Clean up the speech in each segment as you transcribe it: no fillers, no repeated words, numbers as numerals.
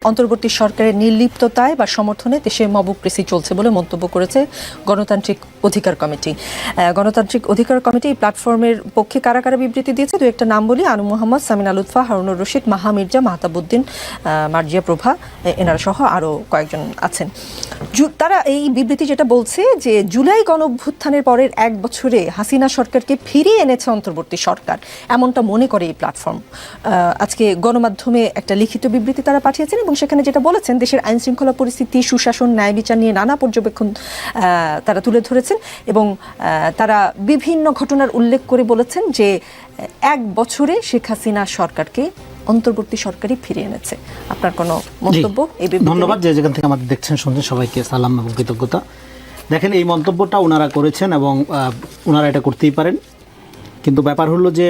অন্তর্বর্তী সরকারের নির্লিপ্ততায় বা সমর্থনে দেশে মবক্রেসি চলছে বলে মন্তব্য করেছে গণতান্ত্রিক অধিকার কমিটি। গণতান্ত্রিক অধিকার কমিটি এই প্ল্যাটফর্মের পক্ষে কারা কারা বিবৃতি দিয়েছে দু একটা নাম বলি। আনু মোহাম্মদ, সামিনা লুৎফা, হারুনুর রশিদ, মাহা মির্জা, মাহতাবুদ্দিন, মার্জিয়া প্রভা, এনারা সহ আরও কয়েকজন আছেন। তারা এই বিবৃতি যেটা বলছে যে জুলাই গণঅভ্যুত্থানের পরের এক বছরে হাসিনা সরকারকে ফিরিয়ে এনেছে অন্তর্বর্তী সরকার, এমনটা মনে করে এই প্ল্যাটফর্ম। আজকে গণমাধ্যমে একটা লিখিত বিবৃতি তারা পাঠিয়েছেন এবং সেখানে যেটা বলেছেন দেশের আইন শৃঙ্খলা পরিস্থিতি, সুশাসন, ন্যায় বিচার নিয়ে নানা পর্যবেক্ষণ তারা তুলে ধরেছেন এবং তারা বিভিন্ন ঘটনার উল্লেখ করে বলেছেন যে এক বছরে শেখ হাসিনা সরকারকে অন্তর্বর্তী সরকারই ফিরিয়ে এনেছে। আপনার কোনো মন্তব্য? ধন্যবাদ। যে যেখান থেকে আমাদের দেখছেন শুনছেন সবাইকে সালাম এবং কৃতজ্ঞতা। দেখেন, এই মন্তব্যটা ওনারা করেছেন এবং ওনারা এটা করতেই পারেন, কিন্তু ব্যাপার হলো যে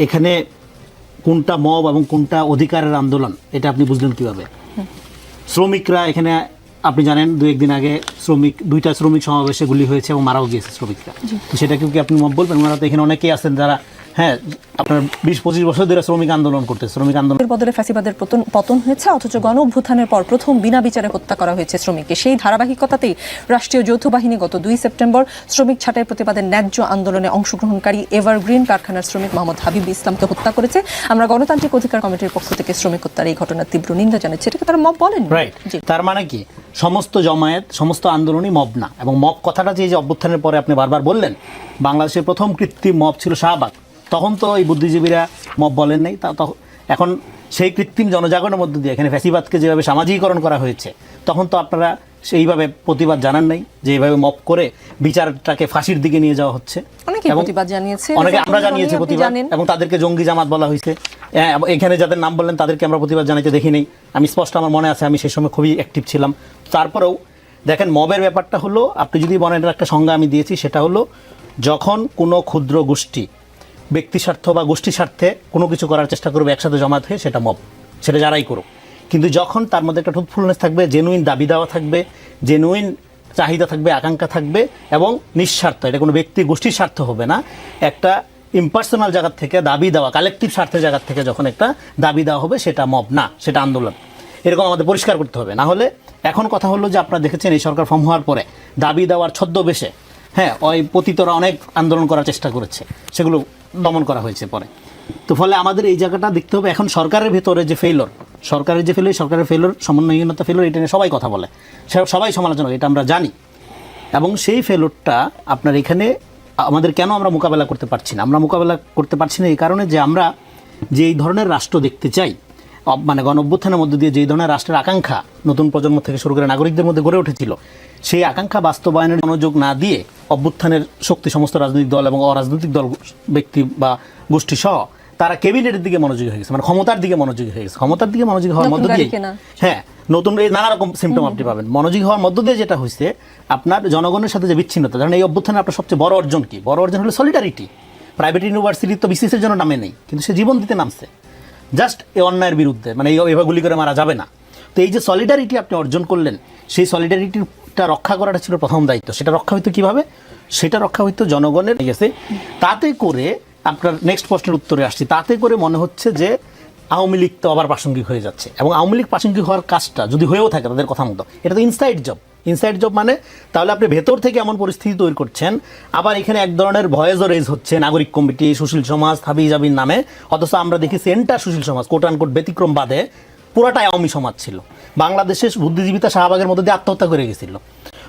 এখানে কোনটা মব এবং কোনটা অধিকারের আন্দোলন এটা আপনি বুঝলেন কিভাবে? শ্রমিকরা এখানে, আপনি জানেন দু একদিন আগে দুইটা শ্রমিক সমাবেশে গুলি হয়েছে এবং মারাও গিয়েছে শ্রমিকরা। তো সেটাকে কি আপনি মব বলবেন? ওনারা তো এখানে অনেকেই আছেন যারা আপনার 20-25 বছর ধরে শ্রমিক আন্দোলন করতে, শ্রমিক আন্দোলনের বদলে ফ্যাসিবাদের পতন হয়েছে, অথচ গণ অভ্যুত্থানের পর প্রথম বিনা বিচারে হত্যা করা হয়েছে শ্রমিককে। সেই ধারাবাহিকতাতেই রাষ্ট্রীয় যৌথ বাহিনী গত 2 সেপ্টেম্বর শ্রমিক ছাঁটাই প্রতিবাদের ন্যায্য আন্দোলনে অংশগ্রহণকারী এভারগ্রিন কারখানার শ্রমিক মোহাম্মদ হাবিব ইসলামকে হত্যা করেছে। আমরা গণতান্ত্রিক অধিকার কমিটির পক্ষ থেকে শ্রমিক হত্যার এই ঘটনার তীব্র নিন্দা জানাচ্ছি। এটাকে তারা মব বলেন, রাইট? তার মানে কি সমস্ত জমায়েত, সমস্ত আন্দোলনই মব না। এবং মব কথাটা যে অভ্যুত্থানের পরে আপনি বারবার বললেন, বাংলাদেশের প্রথম কৃত্রিম মব ছিল শাহবাগ। তখন তো এই বুদ্ধিজীবীরা মব বলেন নাই। এখন সেই কৃত্রিম জনজাগরণের মধ্য দিয়ে এখানে ফ্যাসিবাদকে যেভাবে সামাজিকীকরণ করা হয়েছে, তখন তো আপনারা সেইভাবে প্রতিবাদ জানান নাই যে এইভাবে মব করে বিচারটাকে ফাঁসির দিকে নিয়ে যাওয়া হচ্ছে। অনেকে প্রতিবাদ জানিয়েছে, অনেকে আমরা জানিয়েছি প্রতিবাদ, এবং তাদেরকে জঙ্গি জামাত বলা হয়েছে। এখানে যাদের নাম বললেন তাদেরকে আমরা প্রতিবাদ জানাইতে দেখি নেই। আমি স্পষ্ট, আমার মনে আছে, আমি সেই সময় খুবই অ্যাক্টিভ ছিলাম। তারপরেও দেখেন, মবের ব্যাপারটা হলো, আপনি যদি বলেন, একটা সংজ্ঞা আমি দিয়েছি, সেটা হলো যখন কোনো ক্ষুদ্র গোষ্ঠী ব্যক্তি স্বার্থ বা গোষ্ঠী স্বার্থে কোনো কিছু করার চেষ্টা করবে একসাথে জমায়েত হয়ে, সেটা মব, সেটা যারাই করুক। কিন্তু যখন তার মধ্যে একটা ট্রুথফুলনেস থাকবে, জেনুইন দাবি দেওয়া থাকবে, জেনুইন চাহিদা থাকবে, আকাঙ্ক্ষা থাকবে এবং নিঃস্বার্থ, এটা কোনো ব্যক্তি গোষ্ঠীর স্বার্থ হবে না, একটা ইম্পার্সোনাল জায়গা থেকে দাবি দেওয়া, কালেকটিভ স্বার্থের জায়গা থেকে যখন একটা দাবি দেওয়া হবে, সেটা মব না, সেটা আন্দোলন। এরকম আমাদের পরিষ্কার করতে হবে। না হলে এখন কথা হলো যে আপনারা দেখেছেন এই সরকার ফর্ম হওয়ার পরে দাবি দেওয়ার ছদ্মবেশে ওই পতিতরা অনেক আন্দোলন করার চেষ্টা করেছে, সেগুলো দমন করা হয়েছে পরে। তো ফলে আমাদের এই জায়গাটা দেখতে হবে। এখন সরকারের ভেতরে যে ফেইলর, সরকারের ফেইলর, সমন্বয়হীনতা ফেইলর, এটা নিয়ে সবাই কথা বলে, সবাই সমালোচনা, এটা আমরা জানি। এবং সেই ফেইলরটা আপনার এখানে আমাদের কেন আমরা মোকাবেলা করতে পারছি না? আমরা মোকাবেলা করতে পারছি না এই কারণে যে আমরা যেই ধরনের রাষ্ট্র দেখতে চাই, মানে গণ অভ্যুত্থানের মধ্যে দিয়ে যেই ধরনের রাষ্ট্রের আকাঙ্ক্ষা নতুন প্রজন্ম থেকে শুরু করে নাগরিকদের মধ্যে গড়ে উঠেছিল, সেই আকাঙ্ক্ষা বাস্তবায়নের মনোযোগ না দিয়ে অভ্যুত্থানের শক্তি, সমস্ত রাজনৈতিক দল এবং অরাজনৈতিক দল, ব্যক্তি বা গোষ্ঠী সহ, তারা ক্যাবিনেটের দিকে মনোযোগী হয়ে গেছে, মানে ক্ষমতার দিকে মনোযোগী হয়ে গেছে। ক্ষমতার দিকে মনোযোগী হওয়ার মধ্য দিয়ে নতুন এই নানা রকম সিমটম আপনি পাবেন। মনোযোগী হওয়ার মধ্য দিয়ে যেটা হয়েছে, আপনার জনগণের সাথে যে বিচ্ছিন্নতা, ধরেন এই অভ্যুত্থানে আপনার সবচেয়ে বড় অর্জন কি? বড় অর্জন হলো সলিডারিটি। প্রাইভেট ইউনিভার্সিটি তো বিসিএসের জন্য নামে নেই, কিন্তু সে জীবন দিতে নামছে জাস্ট এই অন্যায়ের বিরুদ্ধে, মানে এইভাবে গুলি করে মারা যাবে না। তো এই যে সলিডারিটি আপনি অর্জন করলেন, সেই সলিডারিটিটা রক্ষা করাটা ছিল প্রথম দায়িত্ব। সেটা রক্ষা হইতো কীভাবে? সেটা রক্ষা হইতো জনগণের গেছে। তাতে করে আপনার নেক্সট প্রশ্নের উত্তরে আসছি, তাতে করে মনে হচ্ছে যে আওয়ামী লীগ তো আবার প্রাসঙ্গিক হয়ে যাচ্ছে। এবং আওয়ামী লীগ প্রাসঙ্গিক হওয়ার কাজটা যদি হয়েও থাকে তাদের কথা মতো, এটা তো ইনসাইড জব। মানে তাহলে আপনি ভেতর থেকে এমন পরিস্থিতি তৈরি করছেন, আবার এখানে এক ধরনের ভয়েসও রেজ হচ্ছে নাগরিক কমিটি, সুশীল সমাজ, হাবি জাবির নামে। অথচ আমরা দেখি সেন্টার সুশীল সমাজ, কোট আনকোট ব্যতিক্রম বাদে পুরাটাই আওয়ামী সমাজ ছিল। বাংলাদেশের বুদ্ধিজীবীতা শাহবাগের মধ্যে দিয়ে আত্মহত্যা করে গেছিল।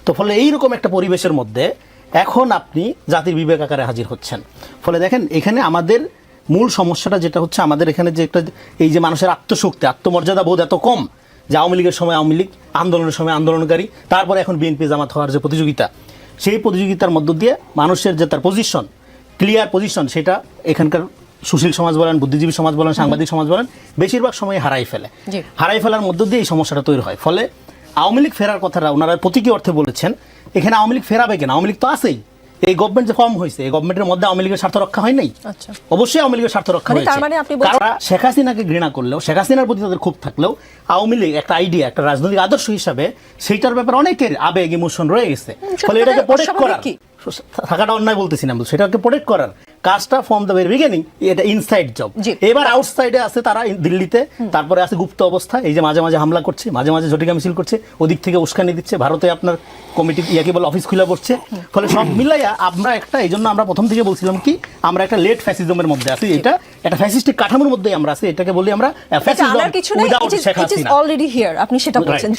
তো ফলে এইরকম একটা পরিবেশের মধ্যে এখন আপনি জাতির বিবেক আকারে হাজির হচ্ছেন। ফলে দেখেন, এখানে আমাদের মূল সমস্যাটা যেটা হচ্ছে, আমাদের এখানে যে একটা এই যে মানুষের আত্মশক্তি, আত্মমর্যাদা বোধ এত কম, যে আওয়ামী লীগের সময় আওয়ামী লীগ, আন্দোলনের সময় আন্দোলনকারী, তারপরে এখন বিএনপি জামাত হওয়ার যে প্রতিযোগিতা, সেই প্রতিযোগিতার মধ্য দিয়ে মানুষের যে তার পজিশন, ক্লিয়ার পজিশন, সেটা এখানকার সুশীল সমাজ বলেন, বুদ্ধিজীবী সমাজ বলেন, সাংবাদিক সমাজ বলেন, বেশিরভাগ সময় হারাই ফেলার মধ্য দিয়ে এই সমস্যাটা তৈরি হয়। ফলে আওয়ামী লীগ ফেরার কথাটা ওনারা প্রতীকী অর্থে বলেছেন। এখানে আওয়ামী লীগ ফেরাবে কেন? আওয়ামী লীগ তো আছেই। এই গভর্নমেন্ট যে ফর্ম হয়েছে, এই গভর্নমেন্টের মধ্যে আওয়ামী লীগের স্বার্থ রক্ষা হয় নাই? অবশ্যই আওয়ামী লীগের স্বার্থ রক্ষা হয়েছে। কারণ শেখ হাসিনাকে ঘৃণা করলেও, শেখ হাসিনার প্রতি তাদের ক্ষোভ থাকলেও, আওয়ামী লীগ একটা আইডিয়া, একটা রাজনৈতিক আদর্শ হিসাবে সেইটার ব্যাপারে অনেকের আবেগ, ইমোশন রয়ে গেছে। ফলে এটাকে প্রোটেক্ট করার, থাকাটা অন্যায় বলতেছি না, সেটাকে প্রোটেক্ট করার কাজটা ফ্রম দ্য ভেরি বিগিনিং এটা ইনসাইড জব। জি। এবার আউটসাইডে আছে তারা দিল্লিতে, তারপরে আছে গুপ্ত অবস্থা, এই যে মাঝে মাঝে হামলা করছে, মাঝে মাঝে ঝটিকা মিছিল করছে, ওদিক থেকে উস্কানি দিচ্ছে, ভারতে আপনার কমিটি ইয়াকে বলে অফিস খুলে বসছে। ফলে সব মিলাইয়া আমরা একটা, এই জন্য আমরা প্রথম থেকে বলছিলাম কি আমরা একটা লেট ফ্যাসিজমের মধ্যে আছি, এটা একটা ফ্যাসিস্টিক কাঠামোর মধ্যেই আমরা আছি, এটাকে বলি আমরা এটা আনার কিছু নেই, without Sheikh it is Hasina. Already here, আপনি সেটা বলছেন।